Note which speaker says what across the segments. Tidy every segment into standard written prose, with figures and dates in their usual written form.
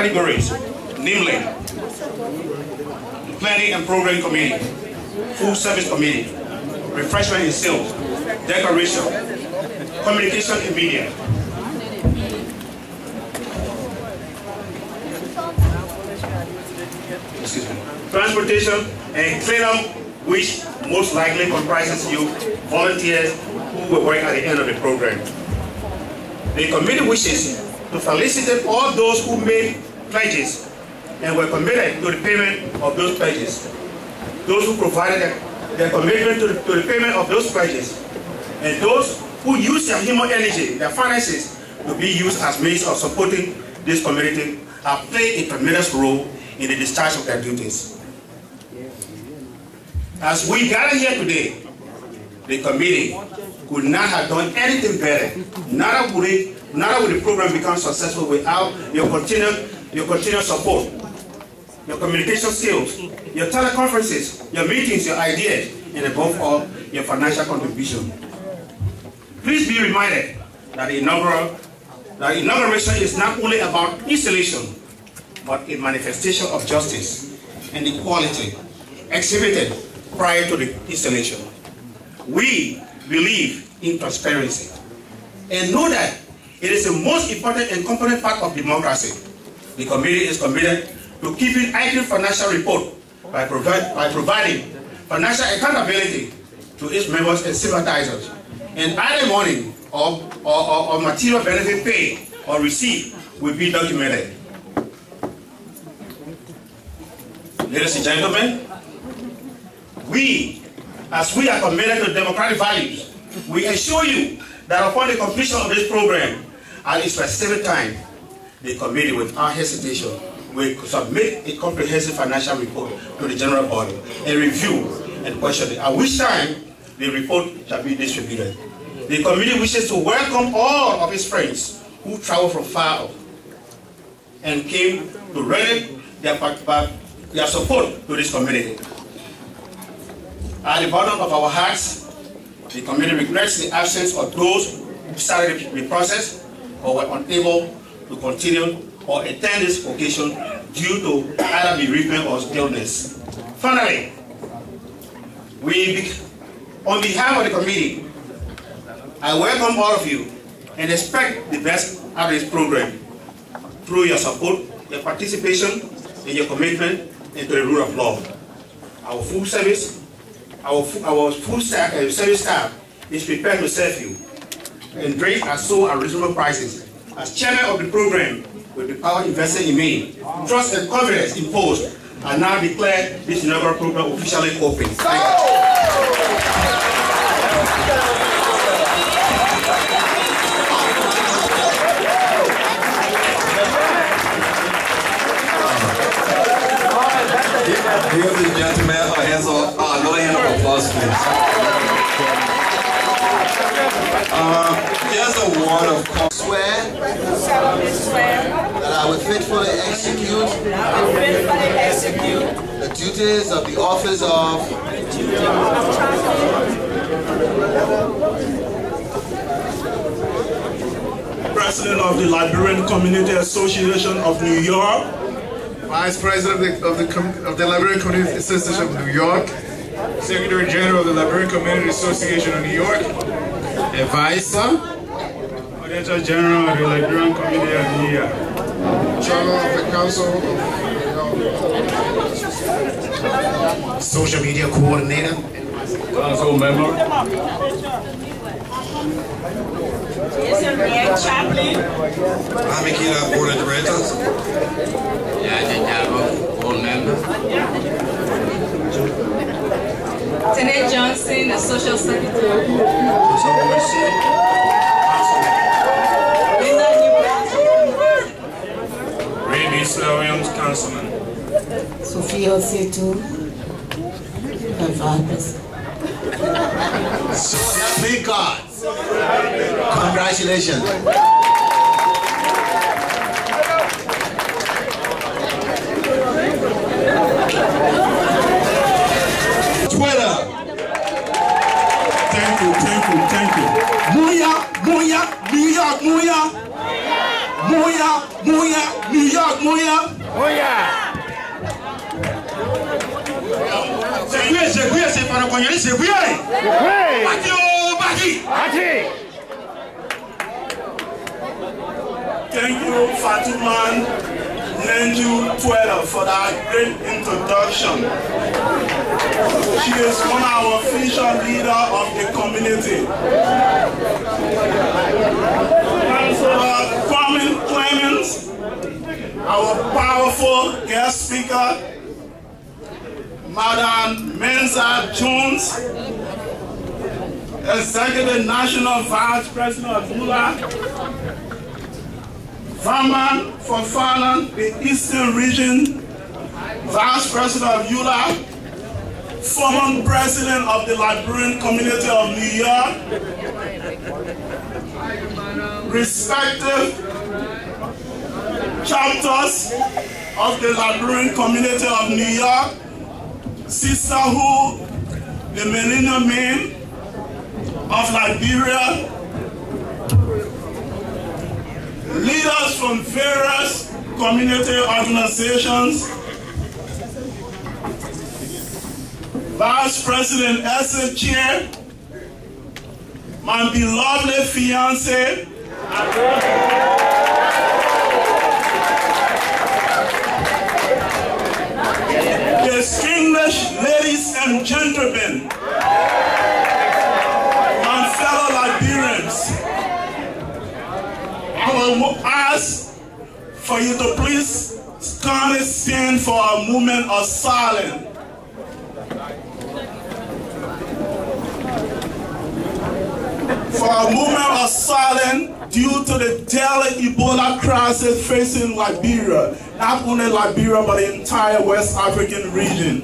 Speaker 1: categories, namely Planning and Program Committee, Food Service Committee, Refreshment and Sales, Decoration, Communication and Media. Transportation and cleanup, which most likely comprises you volunteers who will work at the end of the program. The committee wishes to felicitate all those who made pledges and were committed to the payment of those pledges. Those who provided their commitment to the payment of those pledges, and those who use their human energy, their finances, to be used as means of supporting this community have played a tremendous role in the discharge of their duties. As we gather here today, the committee could not have done anything better. Neither would the program become successful without your continued support, your communication skills, your teleconferences, your meetings, your ideas, and above all, your financial contribution. Please be reminded that the inauguration is not only about installation, but a manifestation of justice and equality exhibited prior to the installation. We believe in transparency and know that it is the most important and component part of democracy. The committee is committed to keeping accurate financial report by providing financial accountability to its members and sympathizers, and either money or material benefit paid or received will be documented. Ladies and gentlemen, as we are committed to democratic values, we assure you that upon the completion of this program, at a specific time, the committee, without hesitation, will submit a comprehensive financial report to the general body and review and question it, at which time the report shall be distributed. The committee wishes to welcome all of its friends who traveled from far off and came to render their support to this community. At the bottom of our hearts, the committee regrets the absence of those who started the process or were unable to continue or attend this occasion due to either bereavement or illness. Finally, on behalf of the committee, I welcome all of you and expect the best out of this program through your support, your participation, and your commitment into the rule of law. Our food service, our food service staff is prepared to serve you, and drinks are sold at reasonable prices. As chairman of the program, with the power invested in me, trust and confidence imposed, I now declare this inaugural program officially open. Thank you.
Speaker 2: Ladies and gentlemen, another hand of applause, please. Just a word of
Speaker 3: swear that I will faithfully execute the duties of the office of
Speaker 1: President of the Liberian Community Association of New York,
Speaker 4: Vice President of the Liberian Community Association of New York, Secretary General of the Liberian Community Association of New York, Advisor, Auditor General of the Liberian Community of New York, Chairman of the Council of Social Media Coordinator,
Speaker 1: Council Member,
Speaker 4: Chaplain,
Speaker 2: Amikila Board of Directors,
Speaker 5: Board Member, Tenet Johnson, the Social Secretary,
Speaker 1: Raby Williams, Councilman,
Speaker 6: Sophia Osetu, Vice.
Speaker 3: So help me God. Congratulations.
Speaker 1: Twitter. Thank you.
Speaker 7: Muya, New York, New York. para konyani se kuyare. Baki o baki. Baki.
Speaker 1: Thank you, Fatuman Nenju 12, for that great introduction. She is one of our official leader of the community. Councillor Kwame Clemens, our powerful guest speaker, Madam Mensa Jones, Executive National Vice President of ULA, Vaman Fofana, the Eastern Region Vice President of ULA, former President of the Liberian Community of New York, respective chapters of the Liberian Community of New York, Sisterhood, the Millennium Men of Liberia, leaders from various community organizations, Vice President Essa Chair, my beloved fiance, distinguished ladies and gentlemen, my fellow Liberians, I will ask for you to please kindly stand for a moment of silence. For a moment of silence due to the daily Ebola crisis facing Liberia, not only Liberia but the entire West African region.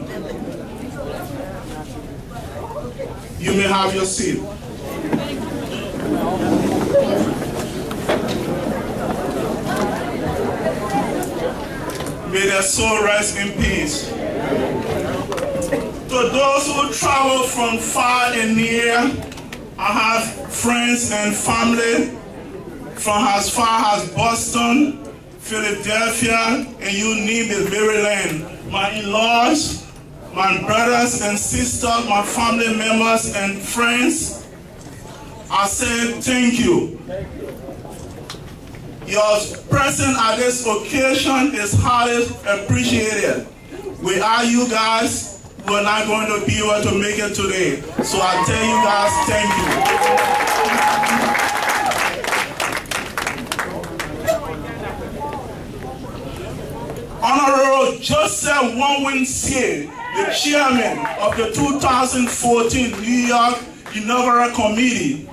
Speaker 1: You may have your seat. May their soul rest in peace. To those who travel from far and near, I have friends and family from as far as Boston, Philadelphia, and you name it, Maryland. My in-laws, my brothers and sisters, my family members and friends, I say thank you. Your presence at this occasion is highly appreciated. Without you guys, we're not going to be able to make it today. So I tell you guys, thank you. Honorable Joseph Wanwin-Sie, the chairman of the 2014 New York Inaugural Committee,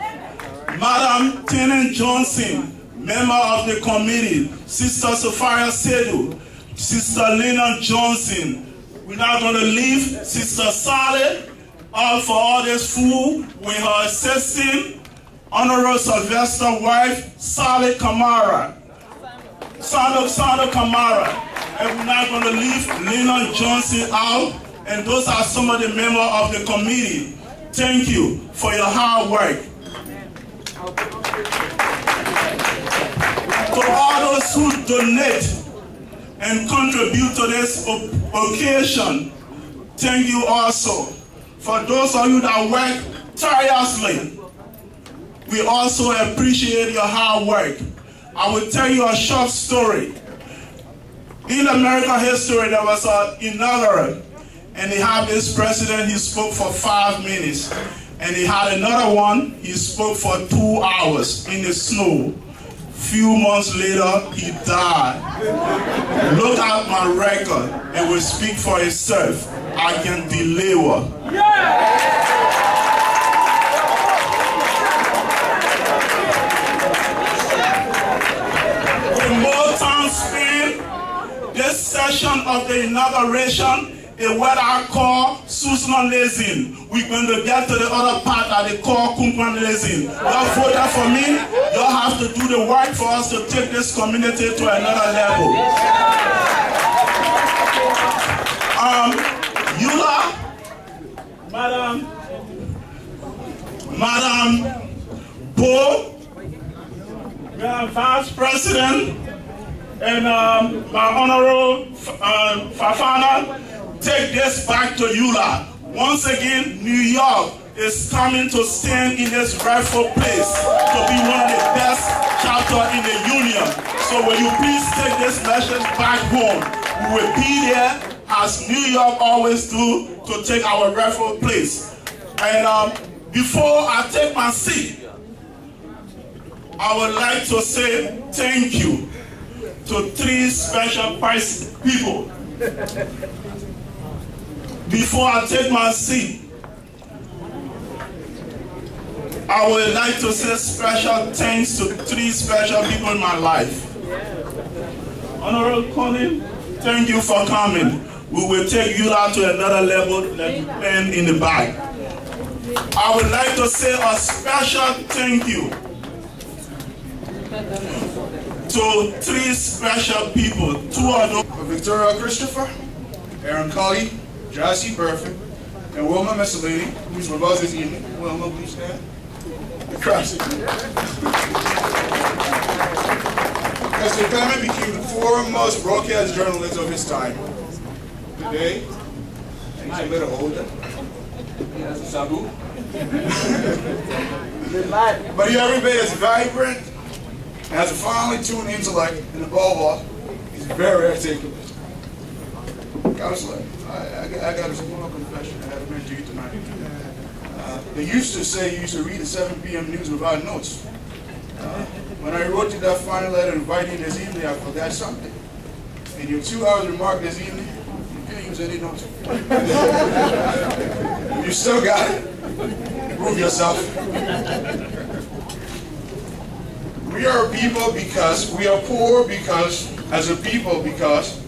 Speaker 1: Madam Tenen Johnson, member of the committee, Sister Sophia Sedu, Sister Lena Johnson. We're not going to leave Sister Sally out for all this food with her assistant, Honorable Sylvester's wife, Sally Kamara. Sally Kamara. And we're not going to leave Lena Johnson out. And those are some of the members of the committee. Thank you for your hard work. To all those who donate and contribute to this occasion, thank you also. For those of you that work tirelessly, we also appreciate your hard work. I will tell you a short story. In American history, there was an inaugural, and they had this president, he spoke for 5 minutes. And he had another one, he spoke for 2 hours in the snow. Few months later, he died. Look at my record, it will speak for itself. I can deliver. With more time spent, this session of the inauguration is what I call Susan Lazing. We're going to get to the other part that they call Kumpan Lazing. Y'all voted for me. Y'all have to do the work for us to take this community to another level. Eula, Madam Bo, Vice President, and my Honorable Fafana, take this back to Eula.
Speaker 8: Once again, New York is coming to stand in its rightful place to be one of the best chapters in the union. So will you please take this message back home? We will be there as New York always do to take our rightful place. And before I take my seat, I would like to say thank you to 3 special people. Before I take my seat, I would like to say special thanks to 3 special people in my life. Honorable Colin, thank you for coming. We will take you out to another level that you planned in the back. I would like to say a special thank you to 3 special people. 2 of them.
Speaker 4: Victoria Christopher, Aaron Colley, Jassy Burford, and Wilma Messolini, who's with us this evening. Wilma, please stand. The crowd. Mr. Clement became the foremost broadcast journalist of his time. Today, and he's a little older. He has a sabu. But he's every bit as vibrant, has a finely tuned intellect, and above all, he's very articulate. Counselor, I got a small confession I have to make to you tonight. They used to say you used to read the 7 p.m. news without notes. When I wrote you that final letter inviting you this evening, I forgot something. In your 2 hours remark this evening, you didn't use any notes. You still got it. Prove yourself. We are a people because, we are poor because, as a people because,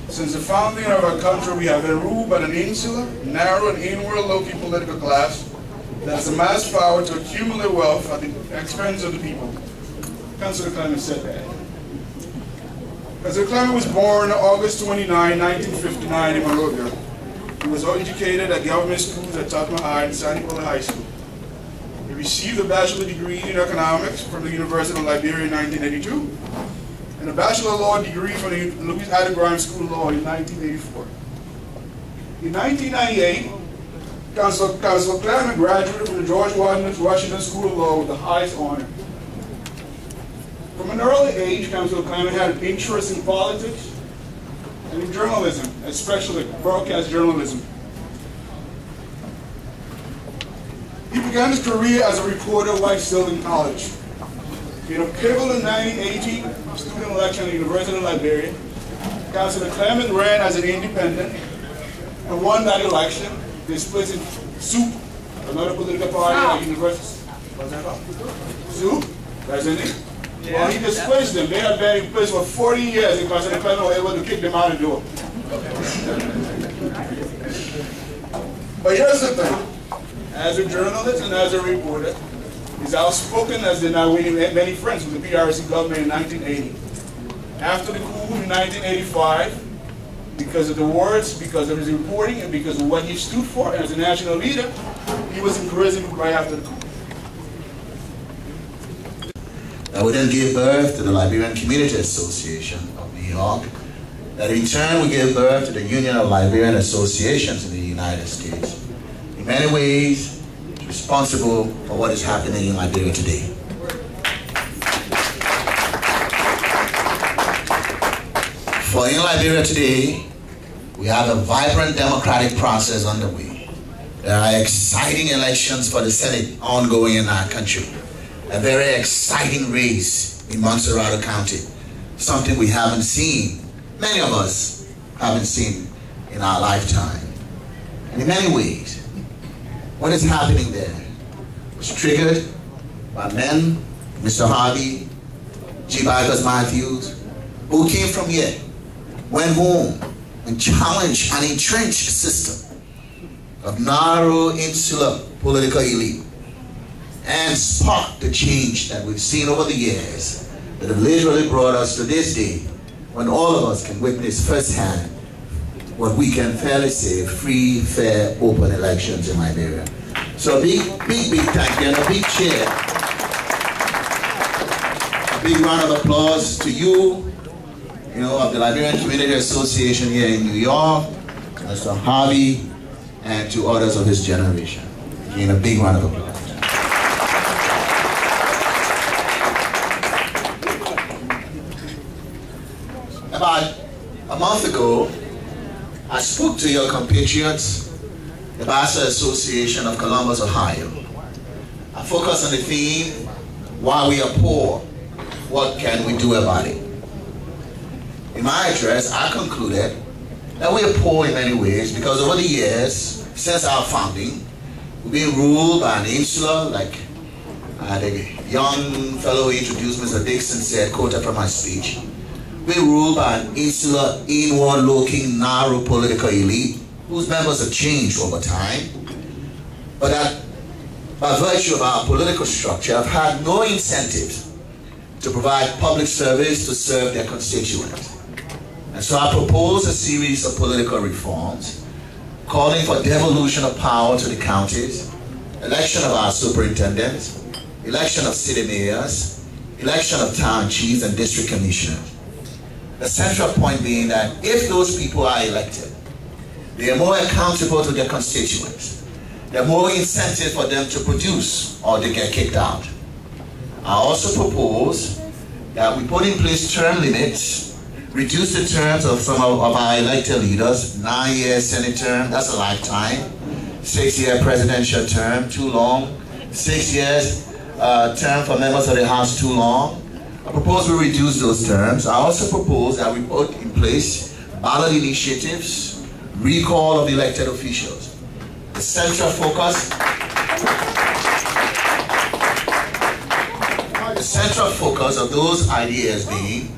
Speaker 4: since the founding of our country, we have been ruled by an insular, narrow, and inward-looking political class that has amassed power to accumulate wealth at the expense of the people. Councilor Clement said that. Councilor Clement was born August 29, 1959 in Monrovia. He was educated at government schools at Tottenham High and Sandy Bullet High School. He received a bachelor's degree in economics from the University of Liberia in 1982. And a Bachelor of Law degree from the Louis Ida Grimes School of Law in 1984. In 1998, Councilor Clement graduated from the George Washington School of Law with the highest honor. From an early age, Councilor Clement had an interest in politics and in journalism, especially broadcast journalism. He began his career as a reporter while still in college. In a pivotal 1980 student election at the University of Liberia, Councilor Clement ran as an independent and won that election, displacing SOUP, another political party at the university. What's that called? SOUP? That's in it? Yeah. Well, he displaced them. They had been in place for 40 years and Councilor Clement was able to kick them out the door. But here's the thing. As a journalist and as a reporter, he's outspoken as did not winning many friends with the PRC government in 1980. After the coup in 1985, because of the words, because of his reporting, and because of what he stood for as a national leader, he was imprisoned right after the coup.
Speaker 3: That would then give birth to the Liberian Community Association of New York. That in turn would give birth to the Union of Liberian Associations in the United States. In many ways, it's responsible for what is happening in Liberia today. For in Liberia today, we have a vibrant democratic process underway. There are exciting elections for the Senate ongoing in our country. A very exciting race in Montserrat County. Something we haven't seen, many of us haven't seen in our lifetime. And in many ways, what is happening there was triggered by men, Mr. Harvey, G. Vargas Matthews, who came from here, went home and challenged an entrenched system of narrow, insular political elite and sparked the change that we've seen over the years that have literally brought us to this day when all of us can witness firsthand what we can fairly say free, fair, open elections in Liberia. So a big thank you and a big cheer. A big round of applause to you, of the Liberian Community Association here in New York, Mr. Harvey, and to others of his generation. Again, a big round of applause. About a month ago, I spoke to your compatriots, the Bassa Association of Columbus, Ohio. I focused on the theme, why we are poor, what can we do about it? In my address, I concluded that we are poor in many ways because over the years, since our founding, we've been ruled by an insular, like the young fellow who introduced Mr. Dixon said, quoted from my speech, we're ruled by an insular, inward-looking, narrow political elite whose members have changed over time, but that by virtue of our political structure have had no incentives to provide public service to serve their constituents. And so I propose a series of political reforms calling for devolution of power to the counties, election of our superintendents, election of city mayors, election of town chiefs and district commissioners. The central point being that if those people are elected, they are more accountable to their constituents. There are more incentive for them to produce or they get kicked out. I also propose that we put in place term limits, reduce the terms of some of our elected leaders, 9-year Senate term, that's a lifetime, 6-year presidential term, too long, 6 years term for members of the House, too long. I propose we reduce those terms. I also propose that we put in place ballot initiatives, recall of elected officials. The central focus of those ideas being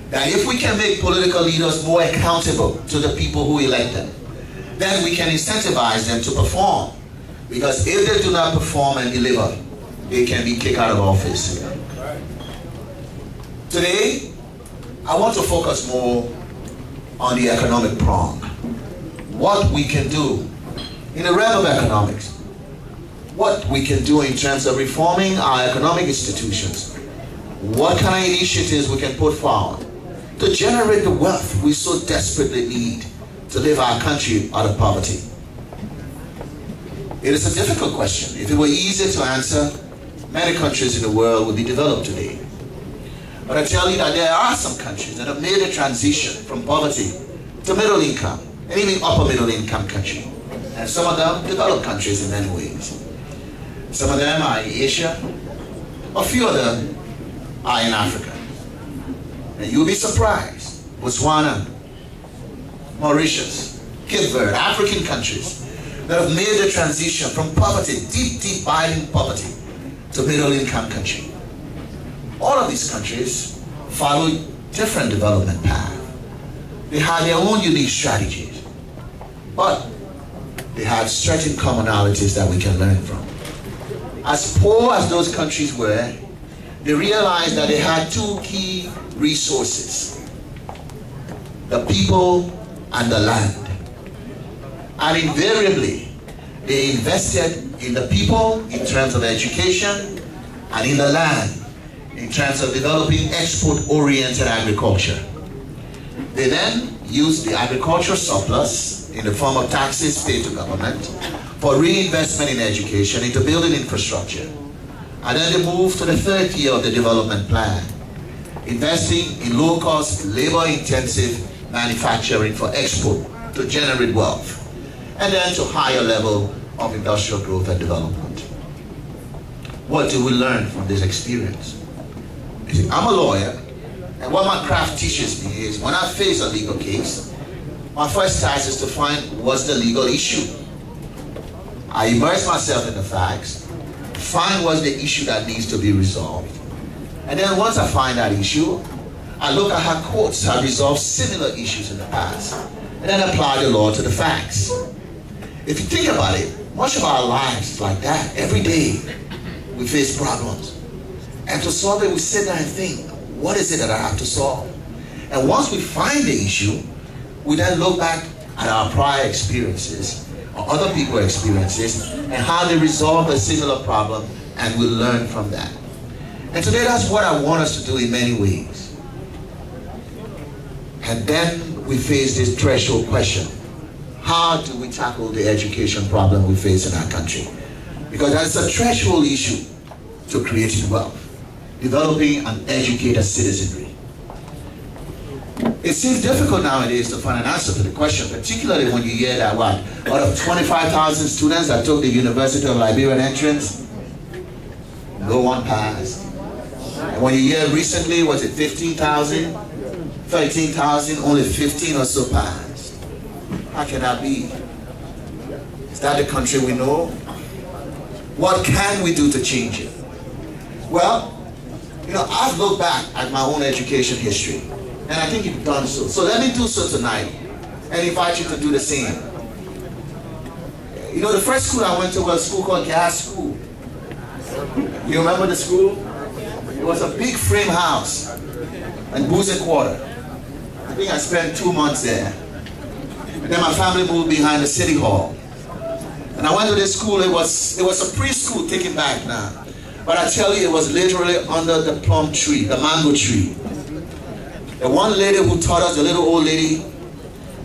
Speaker 3: that if we can make political leaders more accountable to the people who elect them, then we can incentivize them to perform. Because if they do not perform and deliver, they can be kicked out of office. Today, I want to focus more on the economic prong. What we can do in the realm of economics. What we can do in terms of reforming our economic institutions. What kind of initiatives we can put forward to generate the wealth we so desperately need to live our country out of poverty. It is a difficult question. If it were easy to answer, many countries in the world would be developed today. But I tell you that there are some countries that have made a transition from poverty to middle income, and even upper middle income country. And some of them developed countries in many ways. Some of them are in Asia, a few of them are in Africa. And you'll be surprised, Botswana, Mauritius, Cape Verde, African countries that have made the transition from poverty, deep biting poverty, to middle income country. All of these countries follow different development paths. They have their own unique strategies, but they have certain commonalities that we can learn from. As poor as those countries were, they realized that they had two key resources: the people and the land. And invariably, they invested in the people in terms of education and in the land in terms of developing export-oriented agriculture. They then used the agricultural surplus in the form of taxes paid to government for reinvestment in education into building infrastructure. And then they moved to the third year of the development plan, investing in low-cost, labor-intensive manufacturing for export to generate wealth, and then to higher level of industrial growth and development. What do we learn from this experience? See, I'm a lawyer, and what my craft teaches me is when I face a legal case, my first task is to find what's the legal issue. I immerse myself in the facts, find what's the issue that needs to be resolved, and then once I find that issue, I look at how courts have resolved similar issues in the past, and then apply the law to the facts. If you think about it, much of our lives is like that. Every day we face problems. And to solve it, we sit there and think, what is it that I have to solve? And once we find the issue, we then look back at our prior experiences or other people's experiences and how they resolve a similar problem, and we learn from that. And today that's what I want us to do in many ways. And then we face this threshold question. how do we tackle the education problem we face in our country? Because that's a threshold issue to creating wealth, developing an educated citizenry. It seems difficult nowadays to find an answer to the question, particularly when you hear that out of 25,000 students that took the University of Liberia entrance, no one passed. And when you hear recently, was it 15,000, 13,000, only 15 or so passed? How can that be? Is that the country we know? What can we do to change it? Well, I've looked back at my own education history, and I think you've done so. So let me do so tonight and invite you to do the same. The first school I went to was a school called Gas School. You remember the school? It was a big frame house in Boozy Quarter. I think I spent 2 months there. And then my family moved behind the city hall. And I went to this school. It was a preschool, taken back now. But I tell you, it was literally under the plum tree, the mango tree. The one lady who taught us, the little old lady,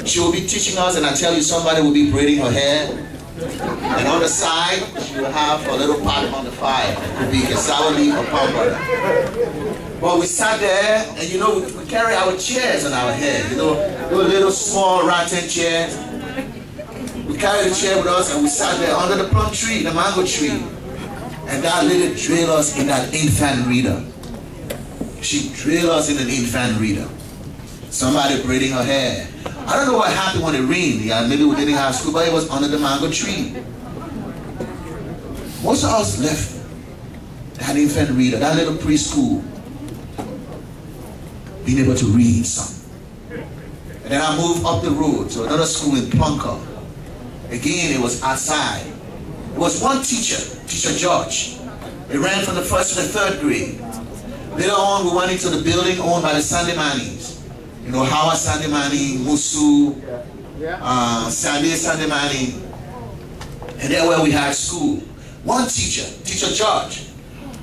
Speaker 3: she will be teaching us, and I tell you, somebody will be braiding her hair. And on the side, she will have a little pot on the fire. It could be a sour leaf or palm butter. But we sat there, and we carry our chairs on our head. They were little small rattan chairs. We carried the chair with us, and we sat there under the plum tree, the mango tree. And that lady drilled us in that infant reader. She drilled us in an infant reader. Somebody braiding her hair. I don't know what happened when it rained. Maybe we didn't have school, but it was under the mango tree. Most of us left that infant reader, that little preschool, being able to read some. And then I moved up the road to another school in Plunker. Again, it was outside. It was one teacher, Teacher George. It ran from the 1st to the 3rd grade. Later on, we went into the building owned by the Sandy Mannies. Howard Sandy Manning, Musu, Sandy Manning. And there where we had school. One teacher, Teacher George.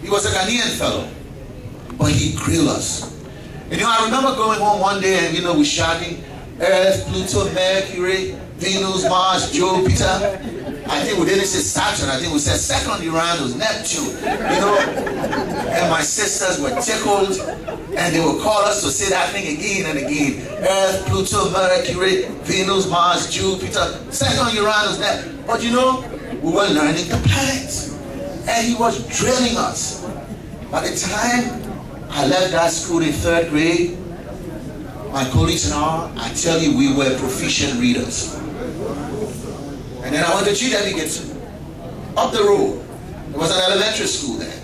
Speaker 3: He was a Ghanaian fellow, but he grilled us. I remember going home one day and we shouting, Earth, Pluto, Mercury, Venus, Mars, Jupiter. I think we didn't say Saturn. I think we said second Uranus, Neptune. And my sisters were tickled, and they would call us to say that thing again and again. Earth, Pluto, Mercury, Venus, Mars, Jupiter, second Uranus, Neptune. But we were learning the planets, and he was drilling us. By the time I left that school in 3rd grade, my colleagues and I tell you, we were proficient readers. And then I went to GW Gibson, up the road. There was an elementary school there.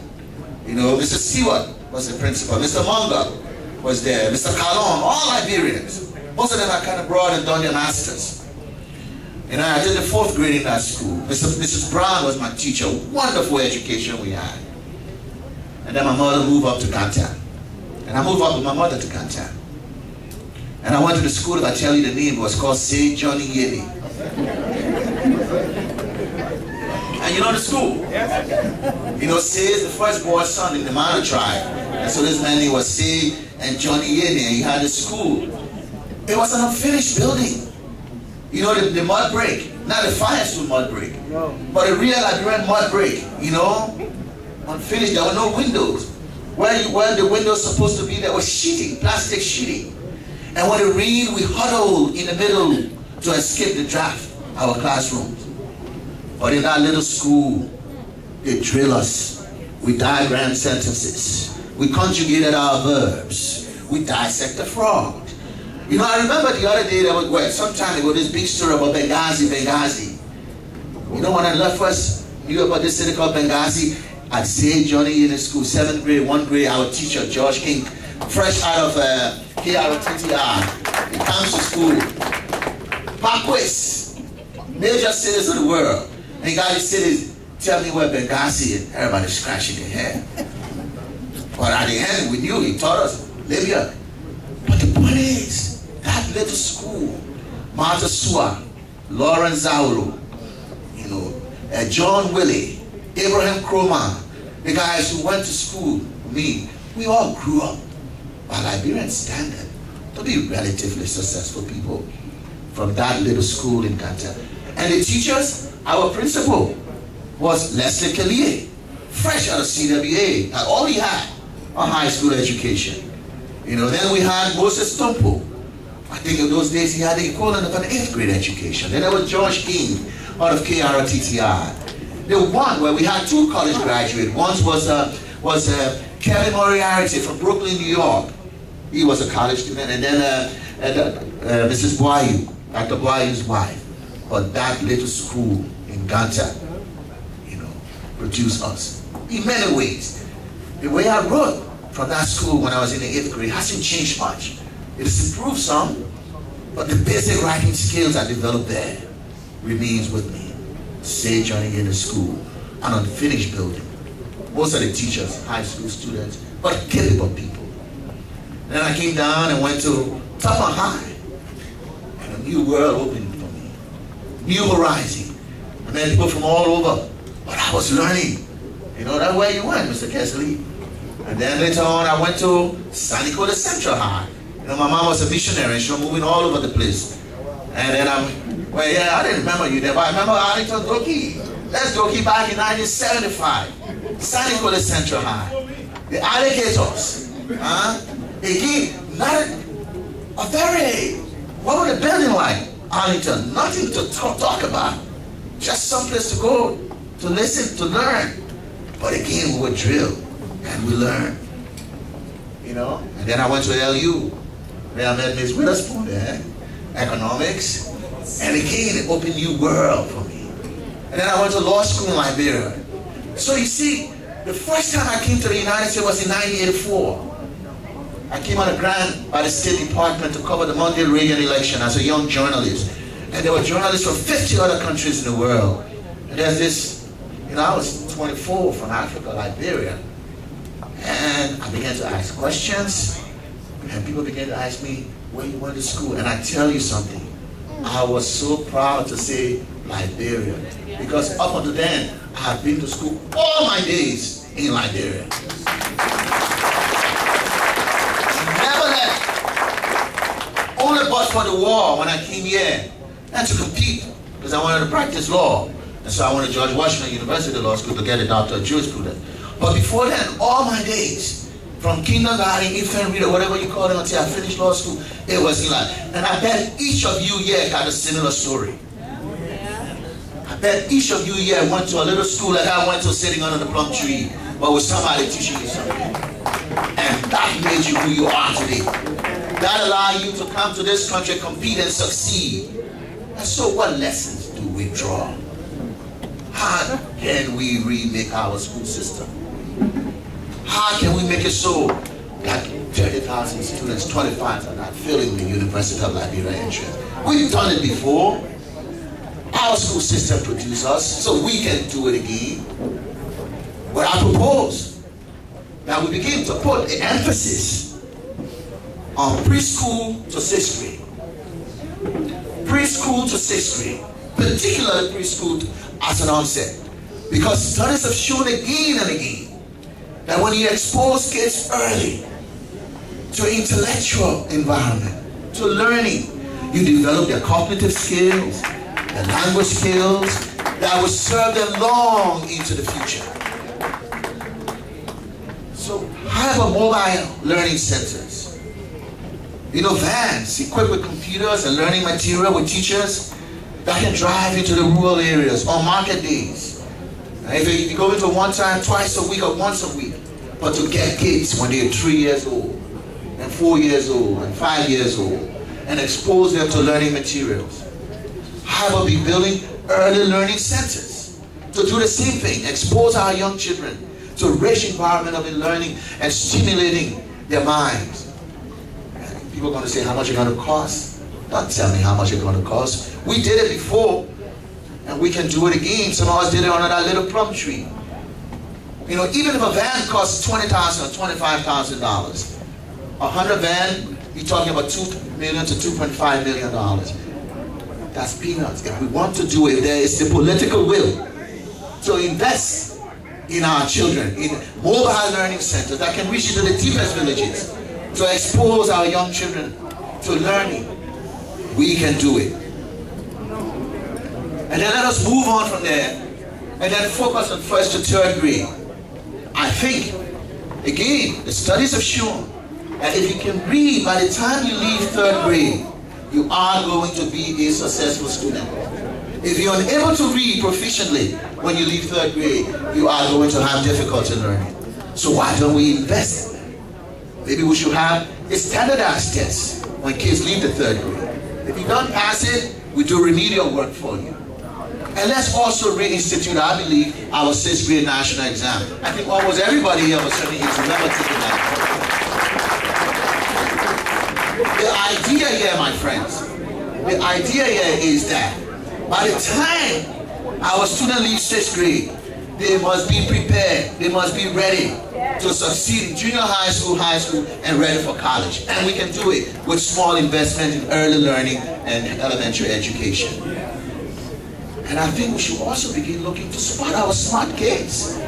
Speaker 3: Mr. Stewart was the principal. Mr. Munga was there. Mr. Kalon, all Liberians. Most of them had kind of broad and done their masters. I did the 4th grade in that school. Mrs. Brown was my teacher. Wonderful education we had. And then my mother moved up to Kantan. And I moved up with my mother to Kantan. And I went to the school, if I tell you the name, it was called St. Johnny Yeli. And the school? Say is the firstborn son in the Mana tribe. And so this man name was Say and Johnny Yeli, and he had a school. It was an unfinished building. The mud brick, not the Firestone mud brick, but a real Liberian mud brick, unfinished. There were no windows. Where the windows supposed to be, there was sheeting, plastic sheeting. And when it rained, we huddled in the middle to escape the draft, our classrooms. But in that little school, they drill us. We diagram sentences. We conjugated our verbs. We dissect the frog. I remember the other day, some time ago, this big story about Benghazi. When I first knew about this city called Benghazi, I'd say Johnny in the school, 7th grade, 1st grade, our teacher, George King, fresh out of KRTTR. He comes to school. Pakwis, major cities of the world. And he got these cities, tell me where Benghazi is. Everybody's scratching their head. But at the end, we knew, he taught us Libya. But the point is, that little school, Martha Sua, Lawrence Zaulu, John Willie, Abraham Kroma, the guys who went to school, me, we all grew up by Liberian standard to be relatively successful people. from that little school in Ganta. And the teachers, our principal was Leslie Kelly, fresh out of CWA, and all he had a high school education. You know, then we had Moses Tumpo. I think in those days he had the equivalent of an 8th grade education. Then there was George King out of KRTTI. The one where we had 2 college graduates. One was Kevin Moriarty from Brooklyn, New York. He was a college student. And then Mrs. Boyu, Dr. Boyu's wife. But that little school in Ganta, you know, produced us in many ways. The way I wrote from that school when I was in the 8th grade hasn't changed much. It has improved some, but the basic writing skills I developed there remains with me. Sojourning in the school, an unfinished building. Most of the teachers, high school students, but capable people. Then I came down and went to Tupper High, and a new world opened for me. New horizon. I met people from all over, but I was learning. You know, that's where you went, Mr. Kesley. And then later on, I went to San Nicola Central High. You know, my mom was a missionary, and she was moving all over the place. And then well, yeah, I didn't remember you there, but I remember Arlington Doki. Let's Doki back in 1975. San Nicola Central High. The alligators. Again, not a very, what was the building like? Arlington, nothing to talk about. Just someplace to go, to listen, to learn. But again, we were drilled and we learned. You know? And then I went to LU, where I met Ms. Witherspoon there, economics. And again, it opened a new world for me. And then I went to law school in Liberia. So you see, the first time I came to the United States was in 1984. I came on a grant by the State Department to cover the Monday Reagan election as a young journalist. And there were journalists from 50 other countries in the world. And there's this, you know, I was 24 from Africa, Liberia. And I began to ask questions. And people began to ask me, where you went to school? And I tell you something. I was so proud to say Liberia. Because up until then, I have been to school all my days in Liberia. Never left. Only but for the war when I came here and to compete, because I wanted to practice law. And so I went to George Washington University Law School to get a doctor of jurisprudence. But before then, all my days, from kindergarten, infant reader, whatever you call it, until I finished law school, it was in life. And I bet each of you here had a similar story. I bet each of you here went to a little school like I went to, sitting under the plum tree, but with somebody teaching you something. And that made you who you are today. That allowed you to come to this country, compete and succeed. And so what lessons do we draw? How can we remake our school system? How can we make it so that 30,000 students, 25 are not filling the University of Liberia entrance? We've done it before. Our school system produced us, so we can do it again. But I propose that we begin to put the emphasis on preschool to 6th grade. Preschool to 6th grade, particularly preschool as an onset. Because studies have shown again and again that when you expose kids early to intellectual environment, to learning, you develop their cognitive skills, their language skills that will serve them long into the future. So have a mobile learning centers. You know, vans equipped with computers and learning material with teachers that can drive into the rural areas on market days. If you go into one time, twice a week or once a week, but to get kids when they're 3 years old, and 4 years old, and 5 years old, and expose them to learning materials. How about we building early learning centers to do the same thing, expose our young children to a rich environment of learning and stimulating their minds. People are going to say, how much it's going to cost? Don't tell me how much it's going to cost. We did it before. And we can do it again. Some of us did it under that little plum tree. You know, even if a van costs $20,000 or $25,000, 100 van, you're talking about $2 million to $2.5 million. That's peanuts. If we want to do it, there is the political will to invest in our children, in mobile learning centers that can reach into the deepest villages, to expose our young children to learning. We can do it. And then let us move on from there and then focus on 1st to 3rd grade. I think, again, the studies have shown that if you can read by the time you leave 3rd grade, you are going to be a successful student. If you're unable to read proficiently when you leave 3rd grade, you are going to have difficulty learning. So why don't we invest in that? Maybe we should have a standardized test when kids leave the 3rd grade. If you don't pass it, we do remedial work for you. And let's also reinstitute, I believe, our 6th grade national exam. I think almost everybody here was certainly is never taking that. The idea here, my friends, the idea here is that by the time our student leaves 6th grade, they must be prepared, they must be ready to succeed in junior high school, and ready for college. And we can do it with small investment in early learning and elementary education. And I think we should also begin looking to spot our smart kids.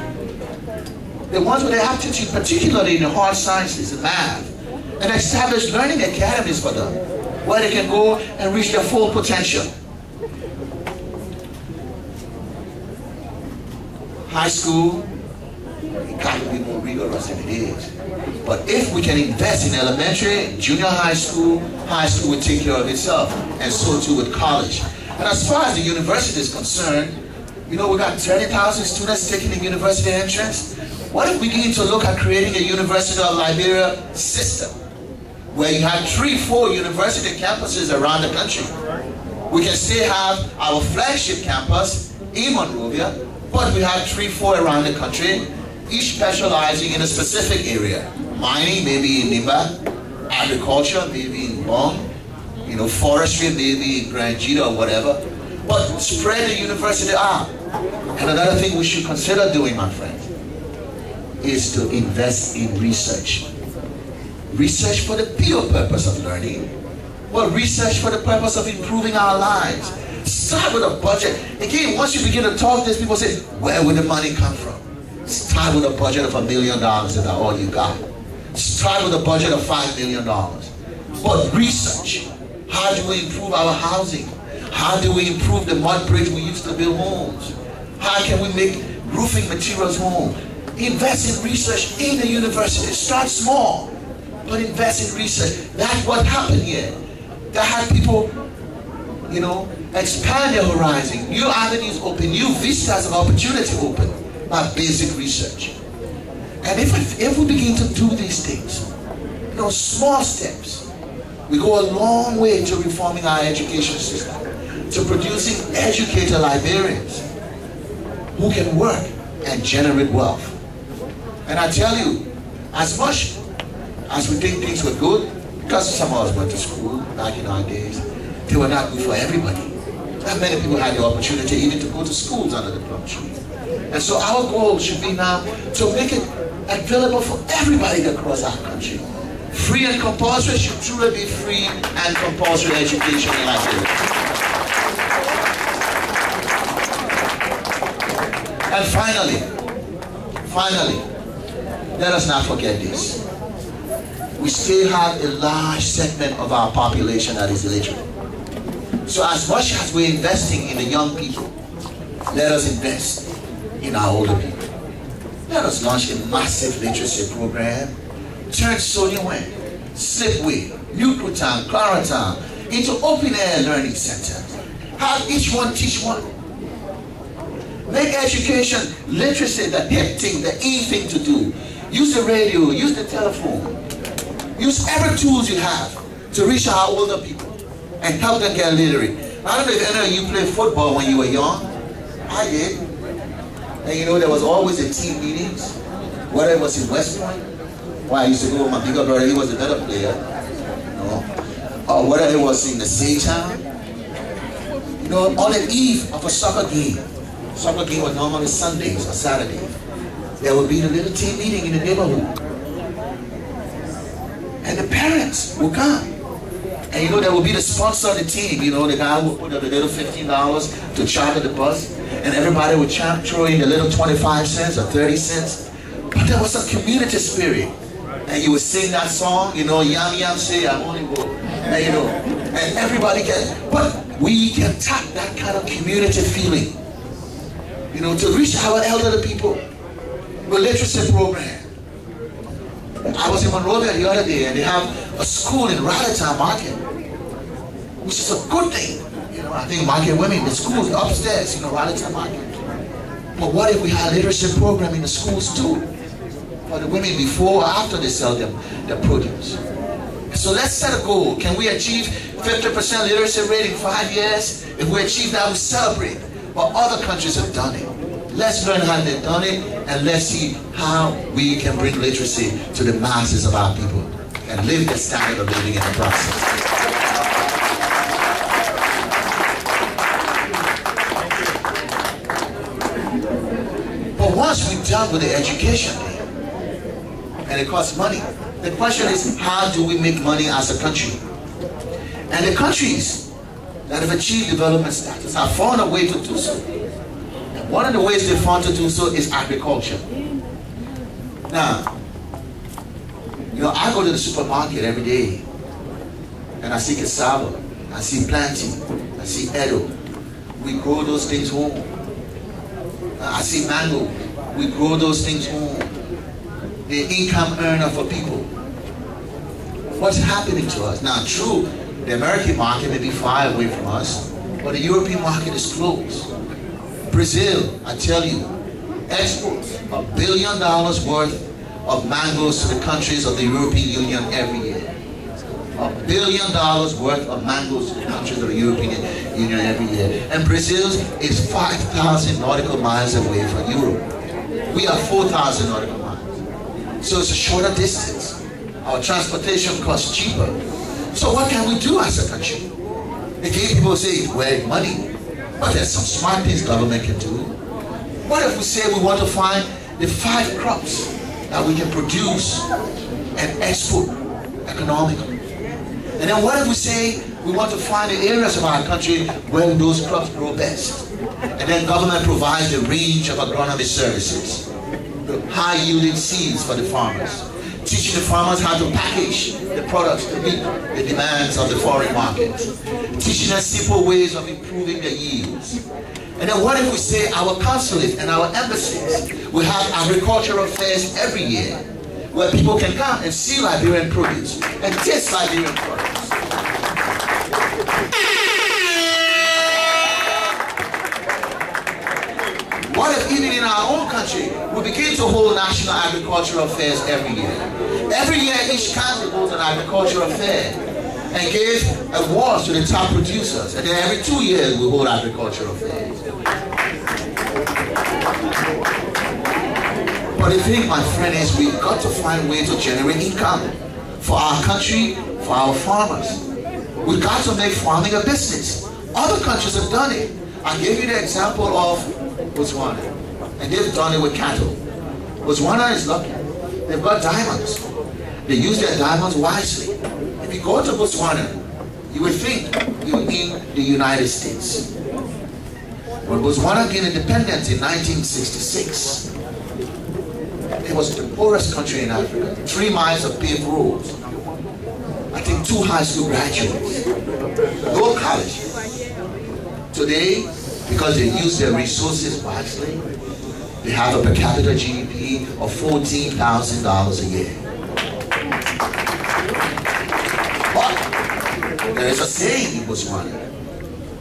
Speaker 3: The ones with the aptitude, particularly in the hard sciences and math, and establish learning academies for them, where they can go and reach their full potential. High school, it can't be more rigorous than it is. But if we can invest in elementary, junior high school will take care of itself, and so too with college. And as far as the university is concerned, you know, we got 30,000 students taking the university entrance. What if we begin to look at creating a University of Liberia system, where you have 3-4 university campuses around the country? We can still have our flagship campus in Monrovia, but we have 3-4 around the country, each specializing in a specific area. Mining, maybe in Nimba, agriculture, maybe in Bong, you know, forestry, maybe in Grand Jita or whatever. But spread the university out. And another thing we should consider doing, my friends, is to invest in research. Research for the pure purpose of learning, but research for the purpose of improving our lives. Start with a budget. Again, once you begin to talk to these people, say, where would the money come from? Start with a budget of $1 million, if that's all you got. Start with a budget of $5 million. But research. How do we improve our housing? How do we improve the mud bridge we used to build homes? How can we make roofing materials home? Invest in research in the university. Start small, but invest in research. That's what happened here. That had people, you know, expand their horizon. New avenues open, new vistas of opportunity open by basic research. And if we begin to do these things, you know, small steps, we go a long way to reforming our education system, to producing educated librarians who can work and generate wealth. And I tell you, as much as we think things were good, because some of us went to school back in our days, they were not good for everybody. Not many people had the opportunity even to go to schools under the plum tree. And so our goal should be now to make it available for everybody across our country. Free and compulsory should truly be free and compulsory education in Liberia. And finally, let us not forget this. We still have a large segment of our population that is illiterate. So as much as we're investing in the young people, let us invest in our older people. Let us launch a massive literacy program. Turn Sonyaway, Slipway, Newtown, Claratown into open-air learning centers. Have each one teach one. Make education, literacy, the hip thing, the in thing to do. Use the radio, use the telephone. Use every tools you have to reach our older people and help them get literate. I don't know if any of you played football when you were young. I did. And you know, there was always a team meetings, whether it was in West Point, where I used to go with my bigger brother, he was a better player, you know, or whether it was in the Saytown, you know, on the eve of a soccer game was normally Sundays or Saturdays, there would be the little team meeting in the neighborhood. And the parents would come. And you know, there would be the sponsor of the team, you know, the guy who put up the little $15 to charter the bus, and everybody would throw in the little 25 cents or 30 cents. But there was a community spirit. And you would sing that song, you know, Yam Yam say, I'm only go. And you know, and everybody gets, but we can tap that kind of community feeling, you know, to reach our elderly people with literacy program. I was in Monrovia the other day, and they have a school in Rallytown Market, which is a good thing. You know, I think Market Women, the school is upstairs, you know, Rallytown Market. But what if we had a literacy program in the schools too, for the women before or after they sell their produce? So let's set a goal. Can we achieve 50% literacy rate in 5 years? If we achieve that, we celebrate. But other countries have done it. Let's learn how they've done it, and let's see how we can bring literacy to the masses of our people and live the standard of living in the process. But once we're done with the education thing, and it costs money, the question is, how do we make money as a country? And the countries that have achieved development status have found a way to do so. And one of the ways they found to do so is agriculture. Now, you know, I go to the supermarket every day, and I see cassava, I see plantain, I see edo. We grow those things home. I see mango. We grow those things home. The income earner for people. What's happening to us? Now, true, the American market may be far away from us, but the European market is close. Brazil, I tell you, exports $1 billion worth of mangoes to the countries of the European Union every year. $1 billion worth of mangoes to the countries of the European Union every year. And Brazil is 5,000 nautical miles away from Europe. We are 4,000 nautical miles. So it's a shorter distance. Our transportation costs cheaper. So what can we do as a country? Again, people say, well, money. But there's some smart things government can do. What if we say we want to find the 5 crops that we can produce and export economically? And then what if we say we want to find the areas of our country where those crops grow best? And then government provides the range of agronomy services, the high-yielding seeds for the farmers, teaching the farmers how to package the products to meet the demands of the foreign market, teaching us simple ways of improving the yields. And then what if we say our consulate and our embassies will have agricultural fairs every year, where people can come and see Liberian produce and taste Liberian products. What if even in our own country, we begin to hold national agricultural fairs every year? Every year, each country holds an agricultural fair and gives awards to the top producers. And then every 2 years, we hold agricultural fairs. But the thing, my friend, is we've got to find ways to generate income for our country, for our farmers. We've got to make farming a business. Other countries have done it. I gave you the example of Botswana, and they've done it with cattle. Botswana is lucky. They've got diamonds. They use their diamonds wisely. If you go to Botswana, you would think you're in the United States. When Botswana gained independence in 1966, it was the poorest country in Africa. 3 miles of paved roads. I think 2 high school graduates. No college. Today, because they use their resources wisely, they have a per capita GDP of $14,000 a year. But there is a saying in Botswana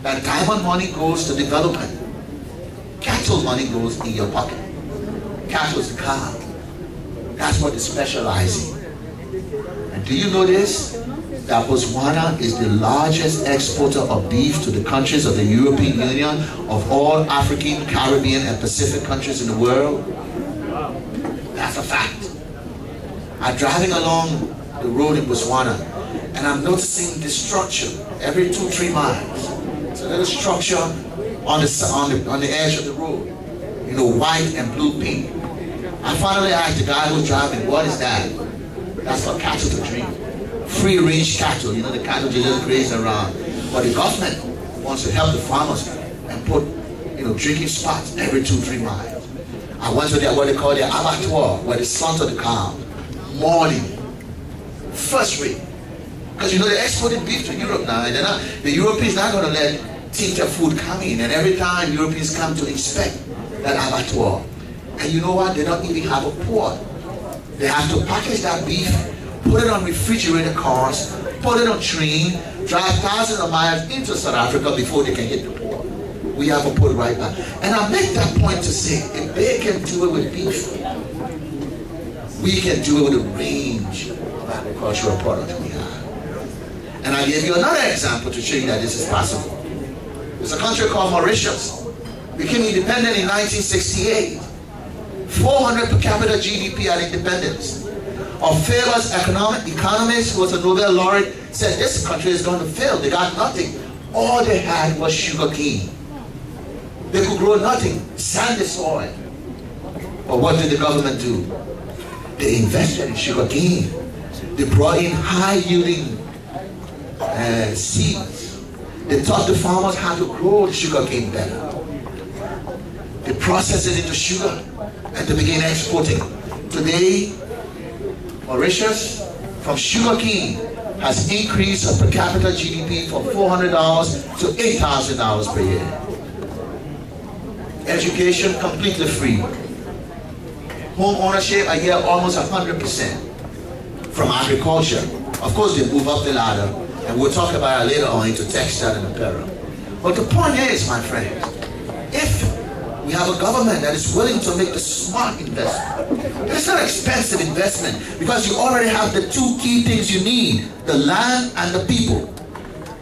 Speaker 3: that diamond money goes to development. Cattle money goes in your pocket. Cattle is the cow. That's what they specialize in. And do you know this? That Botswana is the largest exporter of beef to the countries of the European Union, of all African, Caribbean, and Pacific countries in the world. That's a fact. I'm driving along the road in Botswana, and I'm noticing this structure every 2-3 miles. It's a little structure on the edge of the road, you know, white and blue pink. I finally asked the guy who's driving, what is that? That's for cattle to drink. Free-range cattle, you know, the cattle they just graze around. But the government wants to help the farmers and put, you know, drinking spots every 2-3 miles. I went to what they call their abattoir, where they slaughter the cow. Morning, first rate. Because you know they're exporting beef to Europe now, and the Europeans not going to let tinted food come in. And every time Europeans come to inspect that abattoir, and you know what? They don't even have a port. They have to package that beef, put it on refrigerator cars, put it on train, drive thousands of miles into South Africa before they can hit the port. We have a port right now. And I make that point to say, if they can do it with beef, we can do it with a range of agricultural products we have. And I give you another example to show you that this is possible. There's a country called Mauritius. Became independent in 1968. 400 per capita GDP at independence. A famous economist who was a Nobel laureate said this country is going to fail. They got nothing. All they had was sugar cane. They could grow nothing, sandy soil. But what did the government do? They invested in sugar cane. They brought in high-yielding seeds. They taught the farmers how to grow the sugar cane better. They processed it into sugar and they began exporting. Today, Mauritius, from sugar cane, has increased a per capita GDP from $400 to $8,000 per year. Education completely free. Home ownership a year almost 100% from agriculture. Of course they move up the ladder, and we'll talk about it later on into textile and apparel. But the point is, my friends, if we have a government that is willing to make the smart investment, it's not expensive investment because you already have the two key things you need, the land and the people.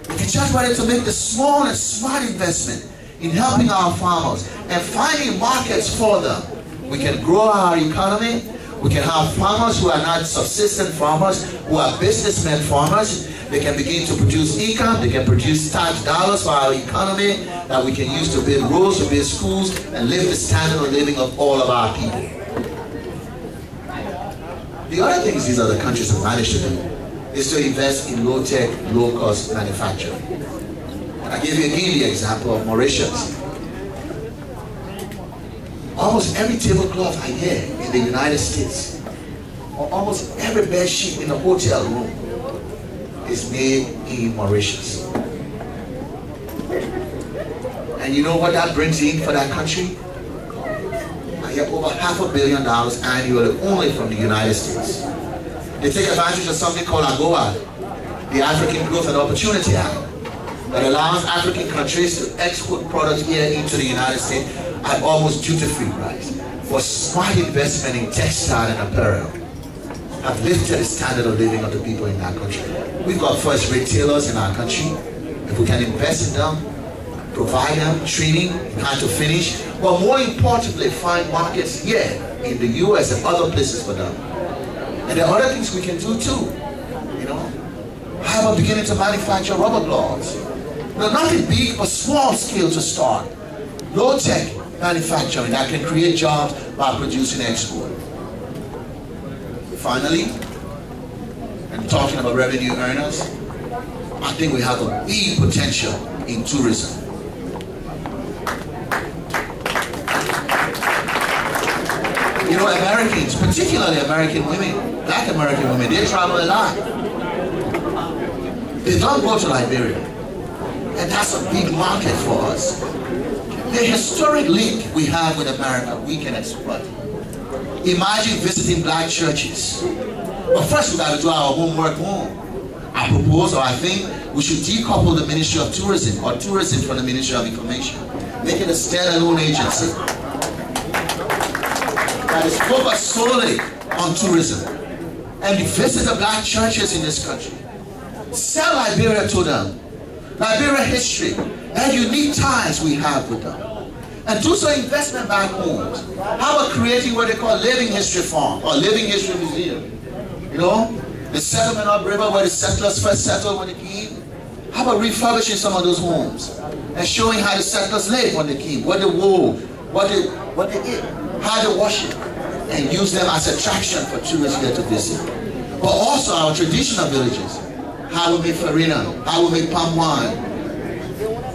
Speaker 3: If you're just ready to make the small and smart investment in helping our farmers and finding markets for them, we can grow our economy. We can have farmers who are not subsistent farmers, who are businessmen farmers. They can begin to produce income. They can produce tax dollars for our economy that we can use to build roads, to build schools, and lift the standard of living of all of our people. The other things these other countries have managed to do is to invest in low-tech, low-cost manufacturing. And I give you again the example of Mauritius. Almost every tablecloth I hear in the United States, or almost every bed sheet in a hotel room, is made in Mauritius. And you know what that brings in for that country? I hear over $500 million annually only from the United States. They take advantage of something called AGOA, the African Growth and Opportunity Act, that allows African countries to export products here into the United States at almost duty-free price. For smart investment in textile and apparel have lifted the standard of living of the people in that country. We've got first-rate tailors in our country. If we can invest in them, provide them training in how to finish, but more importantly, find markets here in the US and other places for them. And there are other things we can do too. You know, how about beginning to manufacture rubber gloves? No, nothing big, but small scale to start. Low-tech manufacturing that can create jobs by producing export. Finally, and talking about revenue earners, I think we have a big potential in tourism. You know, Americans, particularly American women, black American women, they travel a lot. They don't go to Liberia. And that's a big market for us. The historic link we have with America, we can exploit. Imagine visiting black churches. But first we got to do our homework home. I propose, or I think, we should decouple the Ministry of Tourism, or tourism from the Ministry of Information. Make it a standalone agency that is focused solely on tourism. And visit the black churches in this country. Sell Liberia to them. Liberia history and unique ties we have with them. And do some investment back home. How about creating what they call Living History Farm or Living History Museum? You know, the settlement upriver where the settlers first settled when they came. How about refurbishing some of those homes and showing how the settlers lived when they came, what they wore, what they ate, how they worship, and use them as attraction for tourists here to visit. But also our traditional villages. How we make farina, how we make palm wine.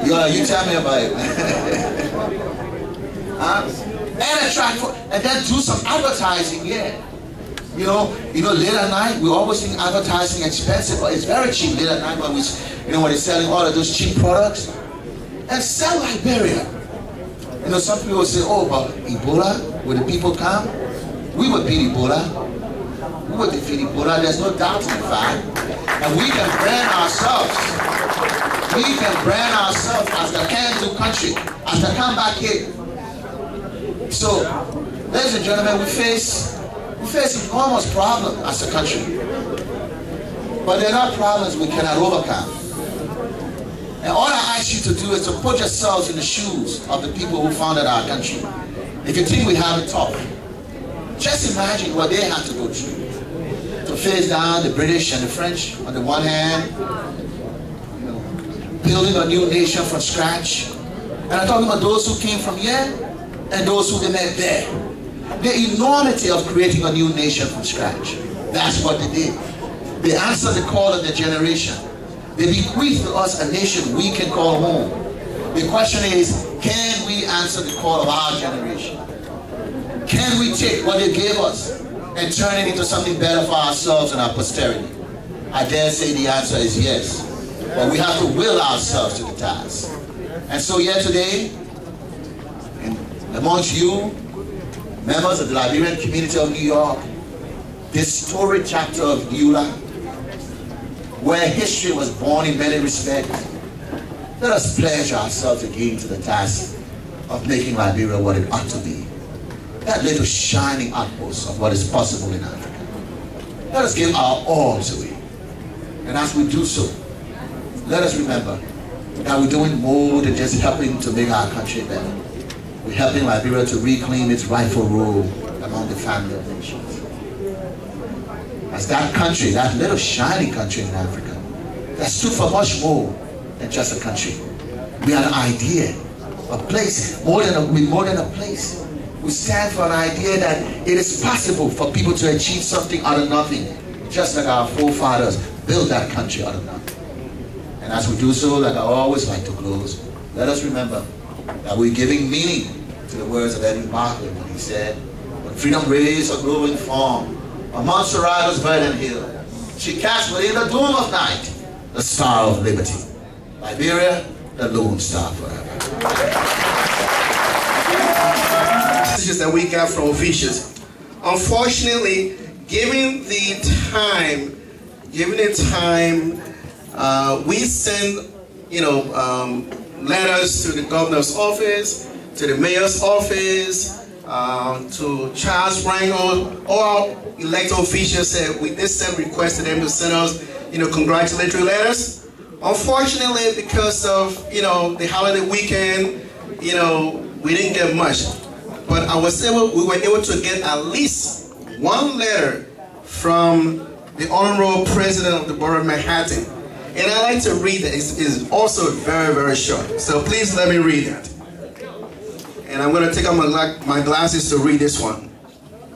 Speaker 3: You tell me about it. And attract, and then do some advertising here. You know, late at night, we always think advertising expensive, but it's very cheap late at night when when they're selling all of those cheap products. And sell Liberia. You know, some people say, oh, but Ebola, will the people come? We would beat Ebola. We would defeat Ebola, there's no doubt in the fact. And we can brand ourselves. We can brand ourselves as the can-do country, as the comeback kid. So, ladies and gentlemen, we face enormous problems as a country. But they're not problems we cannot overcome. And all I ask you to do is to put yourselves in the shoes of the people who founded our country. If you think we have it tough, just imagine what they had to go through. To face down the British and the French on the one hand, building a new nation from scratch. And I'm talking about those who came from here and those who they met there. The enormity of creating a new nation from scratch. That's what they did. They answered the call of their generation. They bequeathed to us a nation we can call home. The question is, can we answer the call of our generation? Can we take what they gave us and turn it into something better for ourselves and our posterity? I dare say the answer is yes. But we have to will ourselves to the task. And so here today, amongst you, members of the Liberian community of New York, this storied chapter of EULA, where history was born in many respects, let us pledge ourselves again to the task of making Liberia what it ought to be. That little shining outpost of what is possible in Africa. Let us give our all to it. And as we do so, let us remember that we're doing more than just helping to make our country better. We're helping Liberia to reclaim its rightful role among the family of nations. As that country, that little shining country in Africa, that stood for much more than just a country. We are an idea, a place, more than a place. We stand for an idea that it is possible for people to achieve something out of nothing, just like our forefathers built that country out of nothing. And as we do so, like I always like to close, let us remember that we're giving meaning to the words of Edwin Barclay when he said, when freedom raised her glowing form, among Sarada's verdant hill, she cast within the doom of night the star of liberty. Liberia, the lone star forever.
Speaker 1: Messages that we got from officials. Unfortunately, given the time, we send, letters to the governor's office, to the mayor's office, to Charles Rangel. All elected officials said we did send requests to them to send us, congratulatory letters. Unfortunately, because of the holiday weekend, we didn't get much. But we were able to get at least one letter from the Honorable President of the Borough of Manhattan. And I like to read it. It's also very, very short. So please let me read it. And I'm going to take off my glasses to read this one,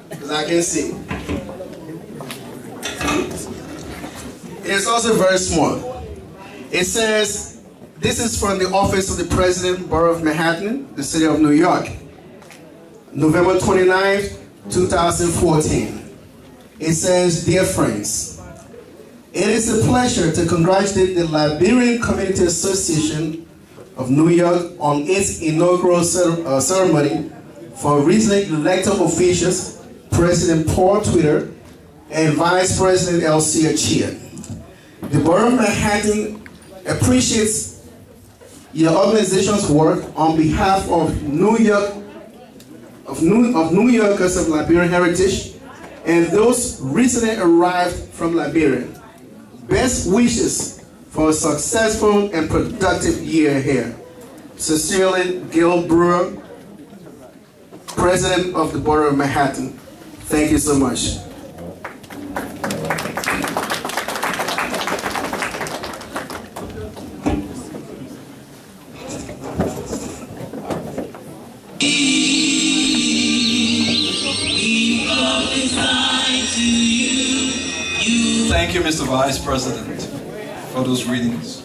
Speaker 1: because I can see. It is also very small. It says, this is from the office of the President, Borough of Manhattan, the city of New York, November 29th, 2014. It says, dear friends, it is a pleasure to congratulate the Liberian Community Association of New York on its inaugural ceremony for recently elected officials, President Paul Twitter and Vice President L.C. Achia. The Borough of Manhattan appreciates your organization's work on behalf of New Yorkers of Liberian heritage and those recently arrived from Liberia. Best wishes for a successful and productive year here. Sincerely, Gil Brewer, President of the Borough of Manhattan. Thank you so much.
Speaker 2: Thank you, Mr. Vice President, for those readings.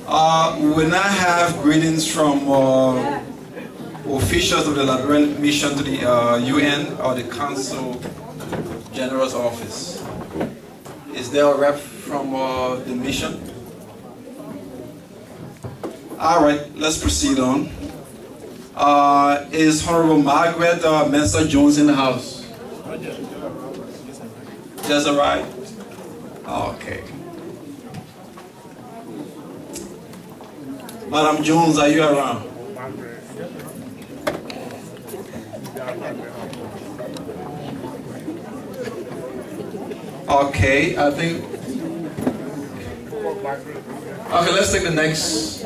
Speaker 2: We will now have greetings from officials of the Liberian mission to the UN or the Council General's office. Is there a rep from the mission? All right, let's proceed on. Is Honorable Margaret Mensah-Jones in the house? Just arrived? Okay. Madam Jones, are you around? Okay, I think. Okay, let's take the next.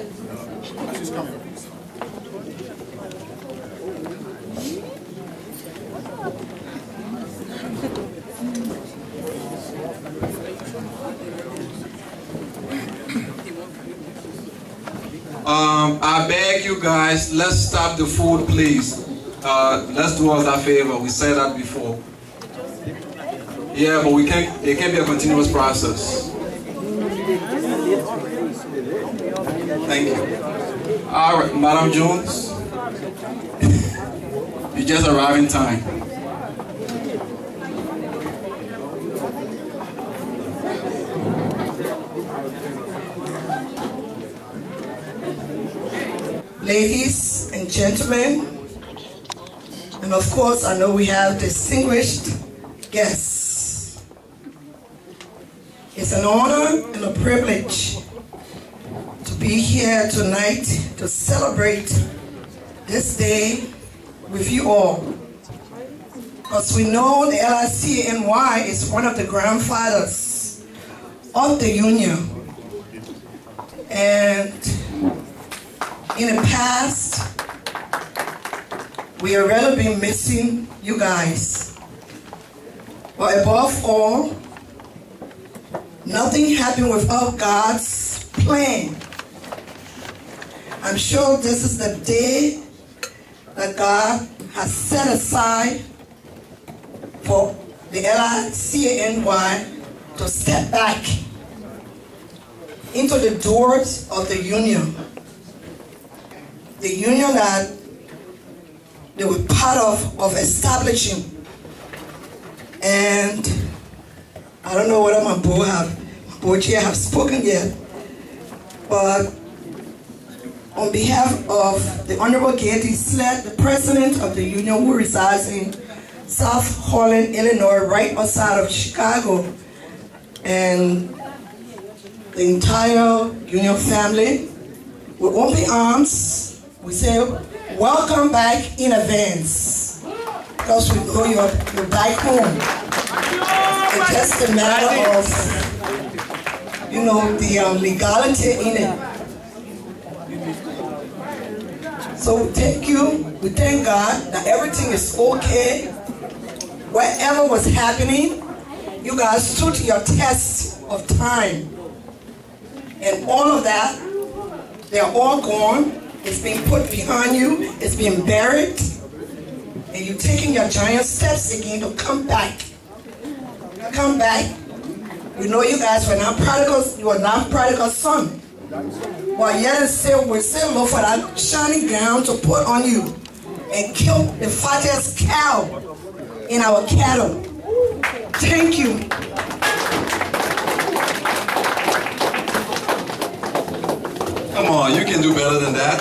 Speaker 2: I beg you guys, let's stop the food, please. Let's do us that favor. We said that before. Yeah, but we can't. It can't be a continuous process. Thank you. All right, Madam Jones, you just arrived in time.
Speaker 6: Ladies and gentlemen, and of course I know we have distinguished guests. It's an honor and a privilege to be here tonight to celebrate this day with you all. Because we know the LICNY is one of the grandfathers of the union. And in the past, we have really been missing you guys. But above all, nothing happened without God's plan. I'm sure this is the day that God has set aside for the LICNY to step back into the doors of the union. The union that they were part of establishing. And I don't know whether my board chair have spoken yet, but on behalf of the Honorable Katie Sled, the president of the union who resides in South Holland, Illinois, right outside of Chicago, and the entire union family, with open arms, we say, welcome back in advance, because we know you're back home. It's just a matter of, you know, the legality in it. So we thank you, we thank God that everything is okay. Whatever was happening, you guys stood your test of time. And all of that, they're all gone. It's been put behind you, it's been buried, and you're taking your giant steps again to come back. Come back. We know you guys were not prodigals, you were not prodigal son. But yet and still, we still look for that shiny gown to put on you and kill the fattest cow in our cattle. Thank you.
Speaker 2: Come on, you can do better than that.